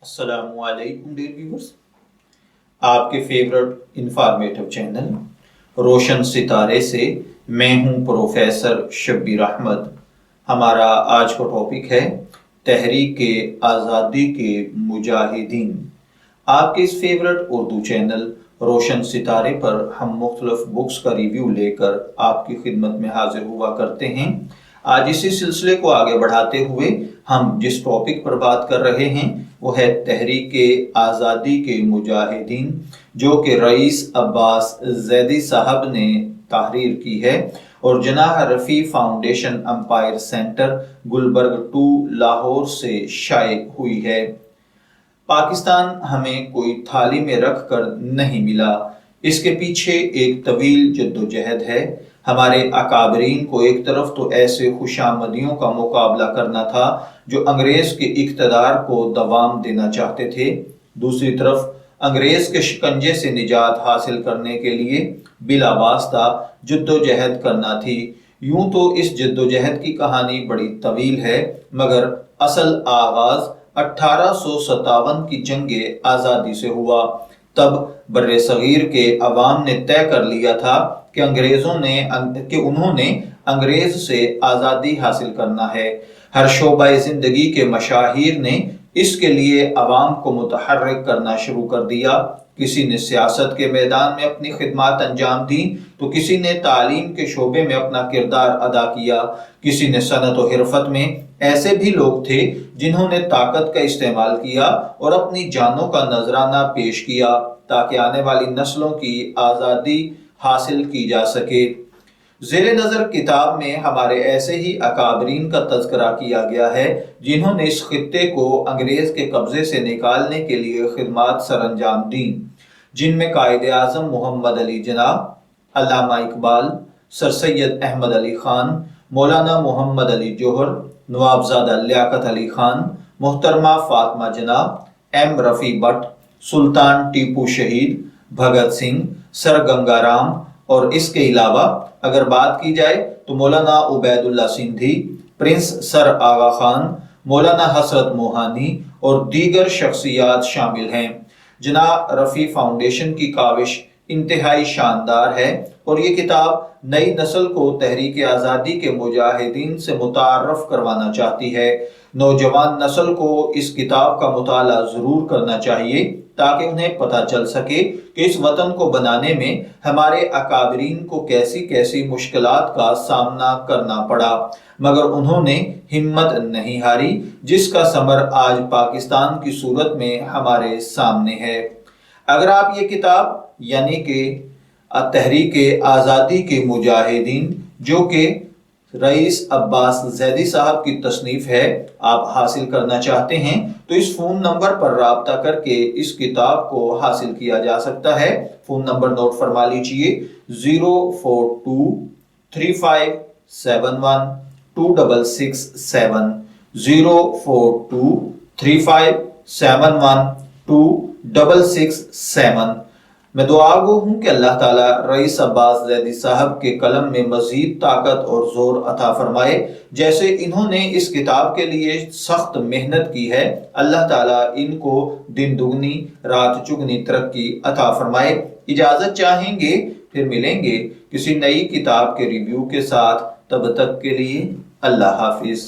السلام علیکم dear viewers, آپ کے فیورٹ انفارمیٹو چینل روشن ستارے سے میں ہوں پروفیسر شبیر احمد۔ ہمارا آج کا ٹاپک ہے تحریک آزادی کے مجاہدین۔ آپ کے اس فیورٹ اردو چینل روشن ستارے پر ہم مختلف بکس کا ریویو لے کر آپ کی خدمت میں حاضر ہوا کرتے ہیں۔ آج اسی سلسلے کو آگے بڑھاتے ہوئے ہم جس ٹاپک پر بات کر رہے ہیں وہ ہے تحریک آزادی کے مجاہدین، جو کہ رئیس عباس زیدی صاحب نے تحریر کی ہے اور Jinnah Rafi foundation empire centre Gulberg 2 Lahore سے شائع ہوئی ہے۔ پاکستان ہمیں کوئی تھالی میں رکھ کر نہیں ملا، اس کے پیچھے ایک طویل جدوجہد ہے۔ ہمارے اکابرین کو ایک طرف تو ایسے خوشامدیوں کا مقابلہ کرنا تھا جو انگریز کے اقتدار کو دوام دینا چاہتے تھے، دوسری طرف انگریز کے شکنجے سے نجات حاصل کرنے کے لیے بلا واسطہ جدوجہد کرنا تھی۔ یوں تو اس جدوجہد کی کہانی بڑی طویل ہے، مگر اصل آغاز 1857 کی جنگ آزادی سے ہوا۔ تب بر صغیر کے عوام نے طے کر لیا تھا کہ انہوں نے انگریز سے آزادی حاصل کرنا ہے۔ ہر شعبہ زندگی کے مشاہیر نے اس کے لیے عوام کو متحرک کرنا شروع کر دیا۔ کسی نے سیاست کے میدان میں اپنی خدمات انجام دی تو کسی نے تعلیم کے شعبے میں اپنا کردار ادا کیا، کسی نے صنعت و حرفت میں۔ ایسے بھی لوگ تھے جنہوں نے طاقت کا استعمال کیا اور اپنی جانوں کا نذرانہ پیش کیا تاکہ آنے والی نسلوں کی آزادی حاصل کی جا سکے۔ زیر نظر کتاب میں ہمارے ایسے ہی اکابرین کا تذکرہ کیا گیا ہے جنہوں نے اس خطے کو انگریز کے قبضے سے نکالنے کے لیے خدمات سر انجام دیں، جن میں قائد اعظم محمد علی جناح، علامہ اقبال، سر سید احمد علی خان، مولانا محمد علی جوہر، نوابزادہ لیاقت علی خان، محترمہ فاطمہ جناح، ایم رفیع بٹ، سلطان ٹیپو شہید، بھگت سنگھ، سر گنگا رام، اور اس کے علاوہ اگر بات کی جائے تو مولانا عبید اللہ سندھی، پرنس سر آغا خان، مولانا حسرت موہانی اور دیگر شخصیات شامل ہیں۔ جناح رفیع فاؤنڈیشن کی کاوش انتہائی شاندار ہے اور یہ کتاب نئی نسل کو تحریک آزادی کے مجاہدین سے متعارف کروانا چاہتی ہے۔ نوجوان نسل کو اس کتاب کا مطالعہ ضرور کرنا چاہیے تاکہ انہیں پتہ چل سکے کہ اس وطن کو بنانے میں ہمارے اکابرین کو کیسی کیسی مشکلات کا سامنا کرنا پڑا، مگر انہوں نے ہمت نہیں ہاری، جس کا ثمر آج پاکستان کی صورت میں ہمارے سامنے ہے۔ اگر آپ یہ کتاب یعنی کہ تحریک آزادی کے مجاہدین، جو کہ رئیس عباس زیدی صاحب کی تصنیف ہے، آپ حاصل کرنا چاہتے ہیں تو اس فون نمبر پر رابطہ کر کے اس کتاب کو حاصل کیا جا سکتا ہے۔ فون نمبر نوٹ فرما لیجئے 04235712667 04235712667۔ میں دعا گو ہوں کہ اللہ تعالیٰ رئیس عباس زیدی صاحب کے قلم میں مزید طاقت اور زور عطا فرمائے۔ جیسے انہوں نے اس کتاب کے لیے سخت محنت کی ہے، اللہ تعالیٰ ان کو دن دگنی رات چگنی ترقی عطا فرمائے۔ اجازت چاہیں گے، پھر ملیں گے کسی نئی کتاب کے ریویو کے ساتھ، تب تک کے لیے اللہ حافظ۔